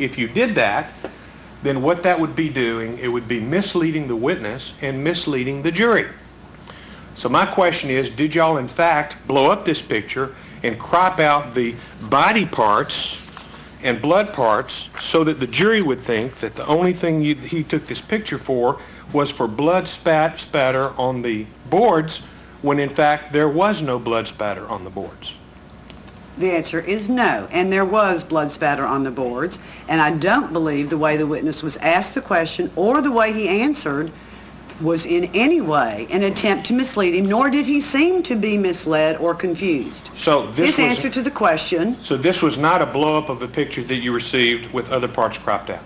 If you did that, then what that would be doing, it would be misleading the witness and misleading the jury. So my question is, did y'all in fact blow up this picture and crop out the body parts and blood parts so that the jury would think that the only thing he took this picture for was for blood spatter on the boards, when in fact there was no blood spatter on the boards? The answer is no, and there was blood spatter on the boards, and I don't believe the way the witness was asked the question or the way he answered was in any way an attempt to mislead him, nor did he seem to be misled or confused. So His answer to the question... So this was not a blow-up of a picture that you received with other parts cropped out?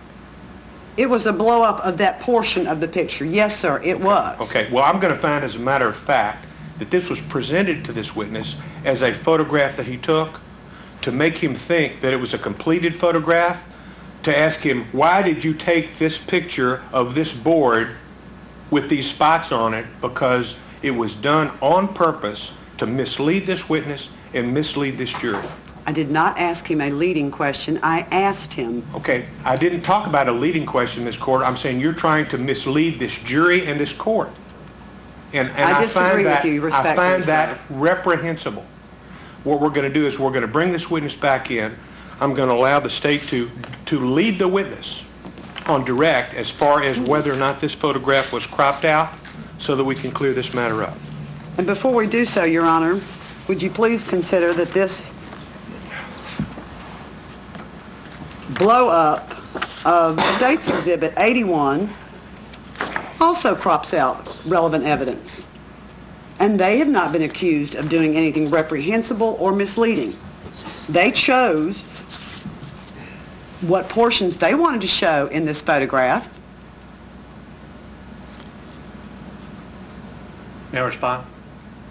It was a blow-up of that portion of the picture. Yes, sir, it was. Okay, well, I'm going to find, as a matter of fact, that this was presented to this witness as a photograph that he took to make him think that it was a completed photograph, to ask him, why did you take this picture of this board with these spots on it? Because it was done on purpose to mislead this witness and mislead this jury. I did not ask him a leading question. I asked him... Okay, I didn't talk about a leading question, Ms. Court. I'm saying you're trying to mislead this jury and this court. And I disagree with you respectfully, I find that reprehensible. What we're going to do is we're going to bring this witness back in. I'm going to allow the state to lead the witness on direct as far as whether or not this photograph was cropped out, so that we can clear this matter up. And before we do so, Your Honor, would you please consider that this blow-up of State's Exhibit 81 also crops out relevant evidence, and they have not been accused of doing anything reprehensible or misleading. They chose what portions they wanted to show in this photograph. May I respond?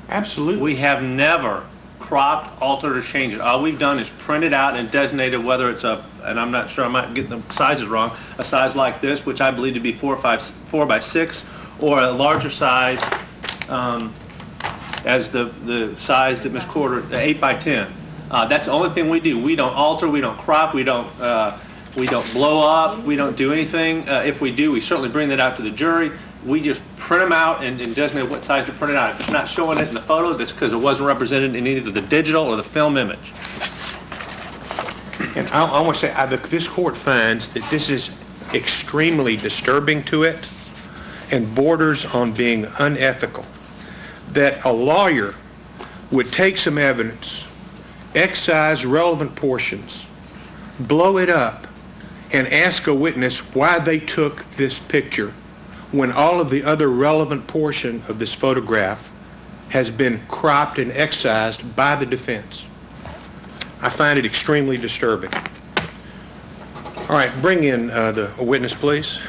Absolutely. We have never cropped, altered, or changed it. All we've done is printed out and designated whether it's a, and I'm not sure, I might get the sizes wrong, a size like this, which I believe to be 4 by 6, or a larger size as the size that Ms. Corder, 8 by 10. That's the only thing we do. We don't alter, we don't crop, we don't blow up, we don't do anything. If we do, we certainly bring that out to the jury. We just print them out and designate what size to print it out. If it's not showing it in the photo, that's because it wasn't represented in either the digital or the film image. And I want to say, this court finds that this is extremely disturbing to it and borders on being unethical. That a lawyer would take some evidence, excise relevant portions, blow it up, and ask a witness why they took this picture when all of the other relevant portion of this photograph has been cropped and excised by the defense. I find it extremely disturbing. All right, bring in a witness, please.